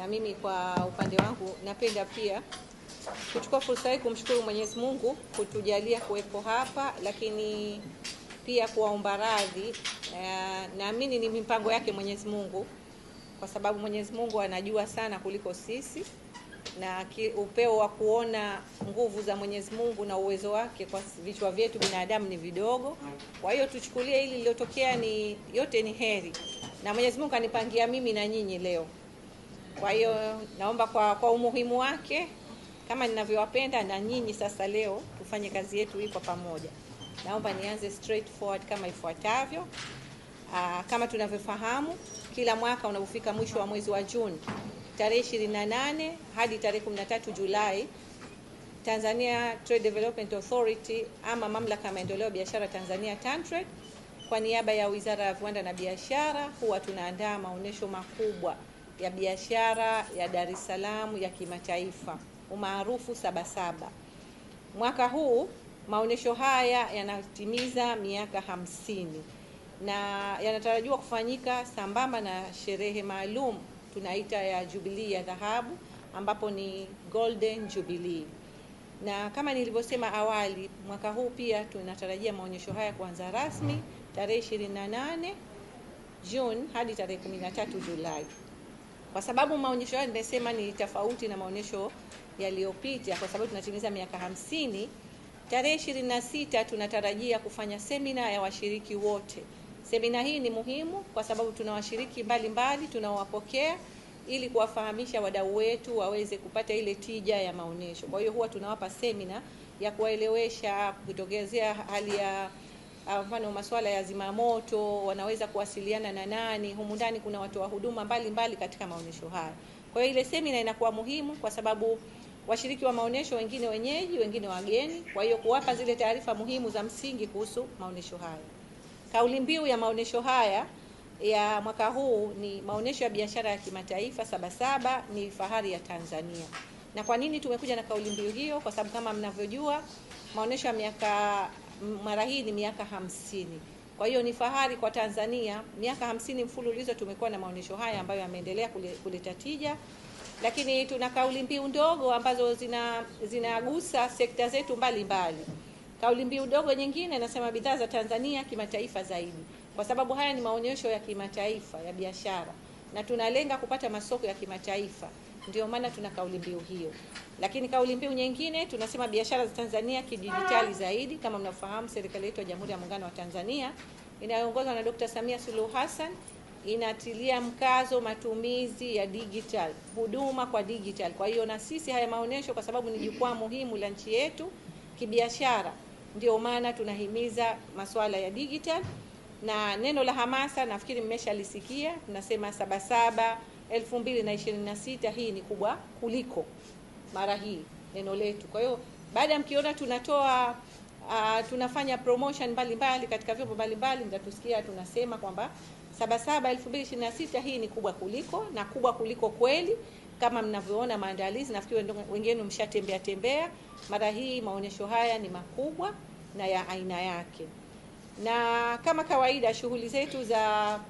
Na mimi kwa upande wangu napenda pia kuchukua fursa hii kumshukuru Mwenyezi Mungu kutujalia kuwepo hapa, lakini pia kuwaomba radhi. Naamini ni mipango yake Mwenyezi Mungu, kwa sababu Mwenyezi Mungu anajua sana kuliko sisi, na upeo wa kuona nguvu za Mwenyezi Mungu na uwezo wake kwa vichwa vyetu binadamu ni vidogo. Kwa hiyo tuchukulie hili lilotokea ni yote ni heri, na Mwenyezi Mungu anipangia mimi na nyinyi leo. Kwa hiyo naomba kwa umuhimu wake, kama ninavyowapenda na nyinyi, sasa leo tufanye kazi yetu hii kwa pamoja. Naomba nianze straightforward kama ifuatavyo. Kama tunavyofahamu, kila mwaka unapofika mwisho wa mwezi wa Juni, tarehe 28 hadi tarehe 13 Julai, Tanzania Trade Development Authority ama Mamlaka ya Maendeleo ya Biashara Tanzania TanTrade, kwa niaba ya Wizara ya Viwanda na Biashara, huwa tunaandaa maonesho makubwa ya biashara ya Dar es Salaam ya kimataifa, umaarufu Sabasaba. Mwaka huu maonesho haya yanatimiza miaka 50 na yanatarajiwa kufanyika sambamba na sherehe maalum tunaita ya Jubilee ya dhahabu, ambapo ni Golden Jubilee. Na kama nilivyosema awali, mwaka huu pia tunatarajia maonyesho haya kuanza rasmi tarehe 28 June hadi tarehe 13 Julai. Kwa sababu maonyesho haya nimesema ni tofauti na maonyesho yaliyopita, kwa sababu tunatimiza miaka 50, tarehe 26 tunatarajia kufanya semina ya washiriki wote. Semina hii ni muhimu kwa sababu tuna washiriki mbalimbali tunawapokea ili kuwafahamisha wadau wetu waweze kupata ile tija ya maonyesho. Kwa hiyo huwa tunawapa semina ya kuwaelewesha kutokezea hali ya mfano masuala ya zimamoto, wanaweza kuwasiliana na nani. Humu ndani kuna watu wa huduma mbalimbali katika maonyesho haya. Kwa hiyo ile semina inakuwa muhimu kwa sababu washiriki wa maonyesho wengine wenyeji, wengine wageni. Kwa hiyo kuwapa zile taarifa muhimu za msingi kuhusu maonyesho haya. Kauli mbiu ya maonyesho haya ya mwaka huu ni maonyesho ya biashara ya kimataifa Sabasaba ni fahari ya Tanzania. Na kwa nini tumekuja na kauli mbiu hiyo? Kwa sababu kama mnavyojua maonyesho ya mara hii ni miaka 50. Kwa hiyo ni fahari kwa Tanzania, miaka 50 mfululizo tumekuwa na maonyesho haya ambayo yameendelea kuleta tija. Lakini tuna kauli mbiu ndogo ambazo zinagusa sekta zetu mbalimbali. Kauli mbiu ndogo nyingine inasema bidhaa za Tanzania kimataifa zaidi, kwa sababu haya ni maonyesho ya kimataifa ya biashara na tunalenga kupata masoko ya kimataifa, ndio maana tuna kauli mbiu hiyo. Lakini kauli mbiu nyingine tunasema biashara za Tanzania kidijitali zaidi. Kama mnafahamu, serikali yetu ya Jamhuri ya Muungano wa Tanzania inayoongozwa na Dr. Samia Suluhu Hassan inatilia mkazo matumizi ya digital, huduma kwa digital. Kwa hiyo na sisi haya maonyesho, kwa sababu ni jukwaa muhimu la nchi yetu kibiashara, ndio maana tunahimiza masuala ya digital. Na neno la hamasa nafikiri mmeshalisikia, tunasema Sabasaba 2026 hii ni kubwa kuliko mara hii, neno letu. Kwa hiyo baada ya mkiona tunafanya promotion mbalimbali katika vyombo mbalimbali, mtatusikia tunasema kwamba Sabasaba 2026 hii ni kubwa kuliko, na kubwa kuliko kweli. Kama mnavyoona maandalizi, nafikiri wengine mshatembea. Mara hii maonyesho haya ni makubwa na ya aina yake. Na kama kawaida shughuli zetu za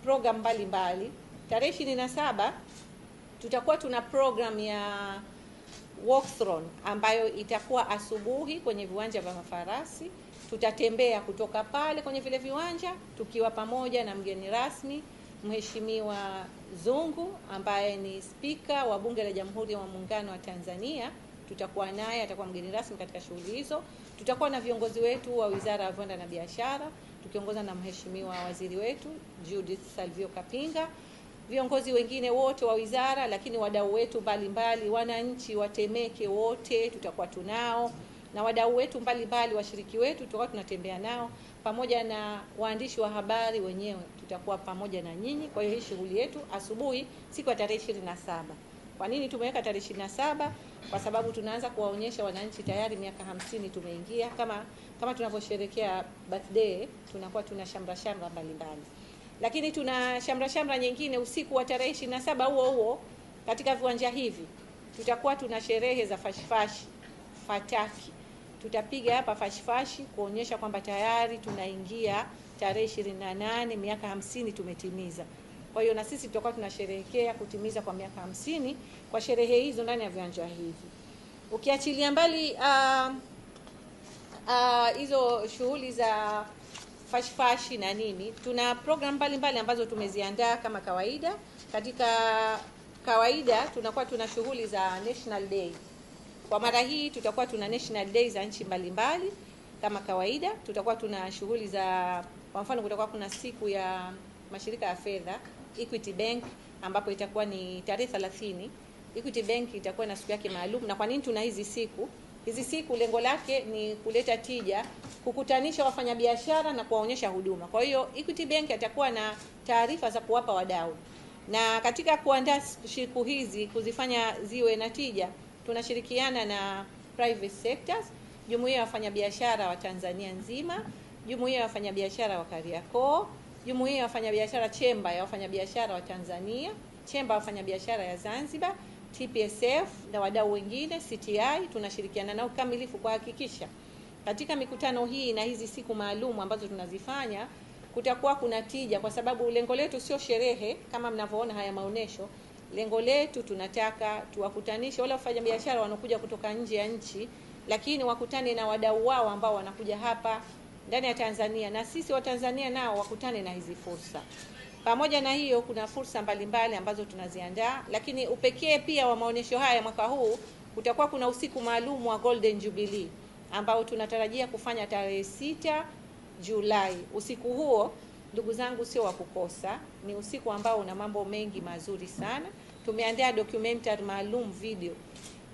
program mbalimbali, tarehe 27 tutakuwa tuna program ya walkathon ambayo itakuwa asubuhi kwenye viwanja vya mafarasi. Tutatembea kutoka pale kwenye vile viwanja tukiwa pamoja na mgeni rasmi Mheshimiwa Zungu ambaye ni spika wa Bunge la Jamhuri ya Muungano wa Tanzania. Tutakuwa naye, atakuwa mgeni rasmi katika shughuli hizo. Tutakuwa na viongozi wetu wa Wizara ya Viwanda na Biashara tukiongozwa na Mheshimiwa Waziri wetu Judith Salvio Kapinga, viongozi wengine wote wa wizara, lakini wadau wetu mbalimbali, wananchi wa Temeke wote tutakuwa tunao, na wadau wetu mbalimbali, washiriki wetu tutakuwa tunatembea nao, pamoja na waandishi wa habari wenyewe tutakuwa pamoja na nyinyi. Kwa hiyo hii shughuli yetu asubuhi siku ya tarehe 27. Kwa nini tumeweka tarehe 27? Kwa sababu tunaanza kuwaonyesha wananchi tayari miaka 50 tumeingia. Kama tunavyosherehekea birthday, tunakuwa tuna shamra mbalimbali. Lakini tuna shamra nyingine usiku wa tarehe 27 huo katika viwanja hivi. Tutakuwa tuna sherehe za fashifashi, fataki. Tutapiga hapa fashifashi kuonyesha kwamba tayari tunaingia tarehe 28, miaka 50 tumetimiza. Kwa hiyo na sisi tutakuwa tunasherehekea kutimiza kwa miaka 50 kwa sherehe hizo ndani ya viwanja hivi. Ukiachilia mbali hizo shughuli za fashi na nini, tuna program mbalimbali ambazo tumeziandaa kama kawaida. Katika kawaida tunakuwa tuna shughuli za National Day. Kwa mara hii tutakuwa tuna National Day za nchi mbalimbali kama kawaida. Tutakuwa tuna shughuli za, kwa mfano kutakuwa kuna siku ya mashirika ya fedha Equity Bank, ambapo itakuwa ni tarehe 30. Equity Bank itakuwa na siku yake maalum. Na kwa nini tuna hizi siku? Hizi siku lengo lake ni kuleta tija, kukutanisha wafanyabiashara na kuwaonyesha huduma. Kwa hiyo Equity Bank atakuwa na taarifa za kuwapa wadau. Na katika kuandaa siku hizi kuzifanya ziwe na tija, tunashirikiana na private sectors, jumuiya ya wafanyabiashara wa Tanzania nzima, jumuiya ya wafanyabiashara wa Kariakoo, jumuiya ya wafanyabiashara, chemba ya wafanyabiashara wa Tanzania, chemba ya wafanyabiashara ya Zanzibar, TPSF na wadau wengine, CTI. Tunashirikiana nao kamilifu kuhakikisha katika mikutano hii na hizi siku maalum ambazo tunazifanya kutakuwa kuna tija, kwa sababu lengo letu sio sherehe kama mnavyoona haya maonesho. Lengo letu tunataka tuwakutanishe wale wafanyabiashara wanaokuja kutoka nje ya nchi, lakini wakutane na wadau wao ambao wanakuja hapa ndani ya Tanzania, na sisi wa Tanzania nao wakutane na hizi fursa. Pamoja na hiyo, kuna fursa mbalimbali ambazo tunaziandaa, lakini upekee pia wa maonesho haya mwaka huu kutakuwa kuna usiku maalum wa Golden Jubilee ambao tunatarajia kufanya tarehe 6 Julai. Usiku huo ndugu zangu sio wa kukosa, ni usiku ambao una mambo mengi mazuri sana. Tumeandaa documentary maalum video.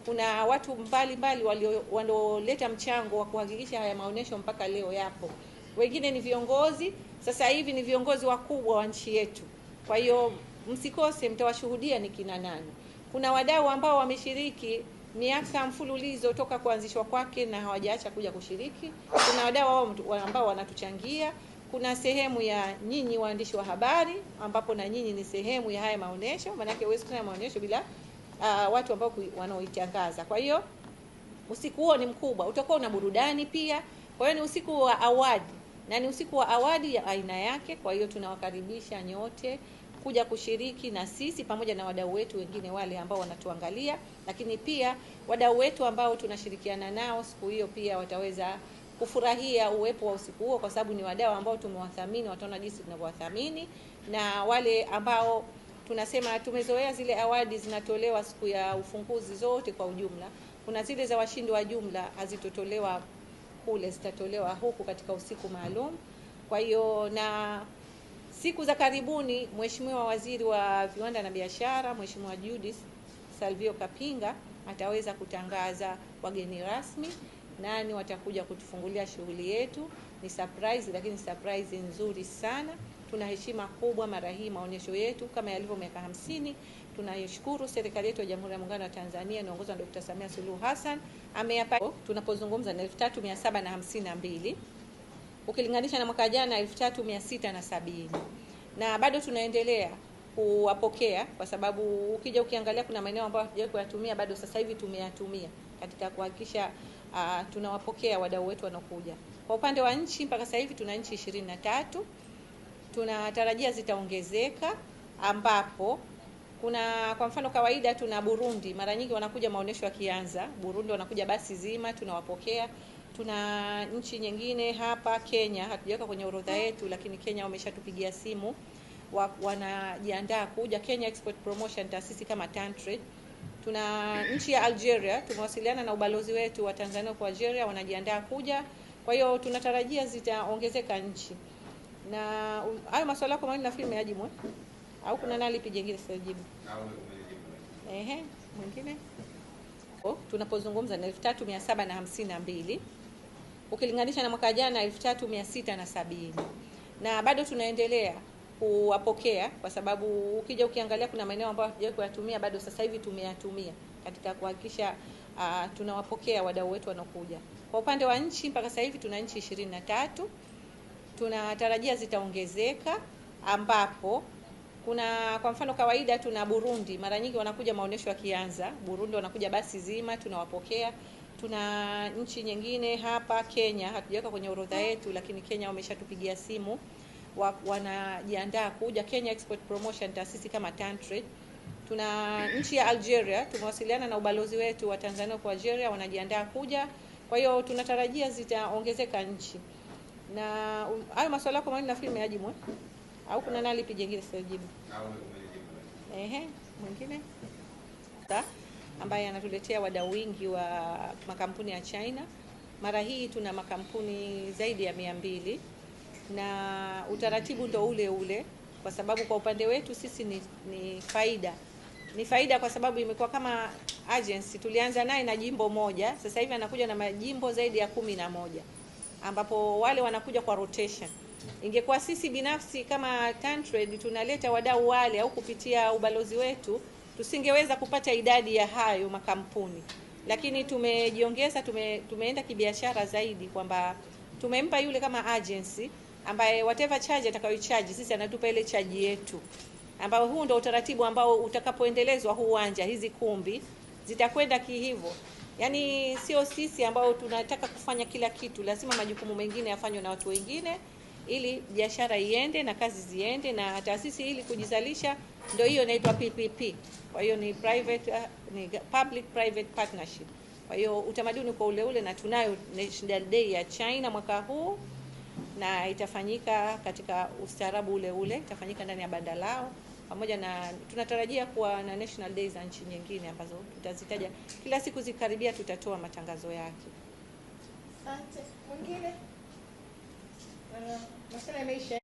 Kuna watu mbalimbali walioleta mchango wa kuhakikisha haya maonesho mpaka leo yapo. Wengine ni viongozi, sasa hivi ni viongozi wakubwa wa nchi yetu. Kwa hiyo msikose, mtawashuhudia ni kina nani. Kuna wadau ambao wameshiriki miaka mfululizo toka kuanzishwa kwake na hawajaacha kuja kushiriki. Kuna wadau ambao wanatuchangia. Kuna sehemu ya nyinyi waandishi wa habari, ambapo na nyinyi ni sehemu ya haya maonesho. Maana yake huwezi kufanya maonesho bila watu ambao wanaoitangaza. Kwa hiyo usiku huo ni mkubwa, utakuwa una burudani pia. Kwa hiyo ni usiku wa awadi, na ni usiku wa awadi ya aina yake. Kwa hiyo tunawakaribisha nyote kuja kushiriki na sisi pamoja na wadau wetu wengine wale ambao wanatuangalia, lakini pia wadau wetu ambao tunashirikiana nao siku hiyo pia wataweza kufurahia uwepo wa usiku huo, kwa sababu ni wadau ambao tumewathamini, wataona jinsi tunavyowathamini. Na wale ambao tunasema tumezoea zile awadi zinatolewa siku ya ufunguzi zote kwa ujumla, kuna zile za washindi wa jumla hazitotolewa kule, zitatolewa huku katika usiku maalum. Kwa hiyo na siku za karibuni Mheshimiwa Waziri wa Viwanda na Biashara, Mheshimiwa Judith Salvio Kapinga ataweza kutangaza wageni rasmi nani watakuja kutufungulia shughuli yetu. Ni surprise, lakini surprise nzuri sana. Tuna heshima kubwa mara hii maonesho yetu kama yalivyo miaka 50. Tunashukuru serikali yetu ya Jamhuri ya Muungano wa Tanzania inaongozwa na Dr. Samia Suluhu Hassan ameyapa, tunapozungumza na 3752 ukilinganisha na mwaka jana 3670, na bado tunaendelea kuwapokea, kwa sababu ukija ukiangalia kuna maeneo ambayo hatujawahi kuyatumia, bado sasa hivi tumeyatumia katika kuhakikisha tunawapokea wadau wetu wanaokuja. Kwa upande wa nchi mpaka sasa hivi tuna nchi 23, tunatarajia zitaongezeka, ambapo kuna kwa mfano kawaida tuna Burundi, mara nyingi wanakuja maonesho yakianza, Burundi wanakuja basi zima, tunawapokea. Tuna nchi nyingine hapa Kenya, hatujaweka kwenye orodha yetu, lakini Kenya wameshatupigia simu wanajiandaa kuja. Kenya Export Promotion, taasisi kama Tantrade. Tuna nchi ya Algeria, tumewasiliana na ubalozi wetu wa Tanzania kwa Algeria, wanajiandaa kuja. Kwa hiyo tunatarajia zitaongezeka nchi. Na hayo maswali yako mimi nafikiri nimeyajibu, au kuna nani lipi jingine sijajibu? Mwingine? Tunapozungumza na 3752 ukilinganisha na mwaka jana 3670, na bado tunaendelea kuwapokea, kwa sababu ukija ukiangalia kuna maeneo ambayo hatujawahi kuyatumia, bado sasa hivi tumeyatumia katika kuhakikisha tunawapokea wadau wetu wanaokuja. Kwa upande wa nchi mpaka sasa hivi tuna nchi 23, tunatarajia zitaongezeka, ambapo kuna kwa mfano kawaida tuna Burundi, mara nyingi wanakuja maonesho yakianza, Burundi wanakuja basi zima, tunawapokea. Tuna nchi nyingine hapa Kenya, hatujaweka kwenye orodha yetu, lakini Kenya wameshatupigia simu wanajiandaa kuja. Kenya Export Promotion, taasisi kama TanTrade. Tuna nchi ya Algeria, tumewasiliana na ubalozi wetu wa Tanzania kwa Algeria, wanajiandaa kuja. Kwa hiyo tunatarajia zitaongezeka nchi. Na hayo maswala yako mimi nafikiri nimeyajibu, au kuna nani lipi jingine sijibu? Mwingine ambaye anatuletea wadau wingi wa makampuni ya China. Mara hii tuna makampuni zaidi ya 200 na utaratibu ndo ule ule, kwa sababu kwa upande wetu sisi ni faida. Ni faida kwa sababu imekuwa kama agency. Tulianza naye na jimbo moja, sasa hivi anakuja na majimbo zaidi ya 11, ambapo wale wanakuja kwa rotation. Ingekuwa sisi binafsi kama TanTrade tunaleta wadau wale au kupitia ubalozi wetu, tusingeweza kupata idadi ya hayo makampuni. Lakini tumejiongeza, tumeenda kibiashara zaidi, kwamba tumempa yule kama agency ambaye whatever charge atakayoicharge sisi anatupa ile charge yetu, ambao huu ndio utaratibu ambao utakapoendelezwa huu uwanja, hizi kumbi zitakwenda kihivyo. Yaani sio sisi ambao tunataka kufanya kila kitu, lazima majukumu mengine yafanywe na watu wengine ili biashara iende na kazi ziende na taasisi ili kujizalisha. Ndio hiyo inaitwa PPP. Kwa hiyo ni public private partnership. Kwa hiyo utamaduni kwa ule na tunayo National Day ya China mwaka huu, na itafanyika katika ustaarabu ule, itafanyika ndani ya banda lao, pamoja na tunatarajia kuwa na National Days za nchi nyingine ambazo tutazitaja kila siku zikaribia, tutatoa matangazo yake. Asante. Mwingine? Masala yameisha.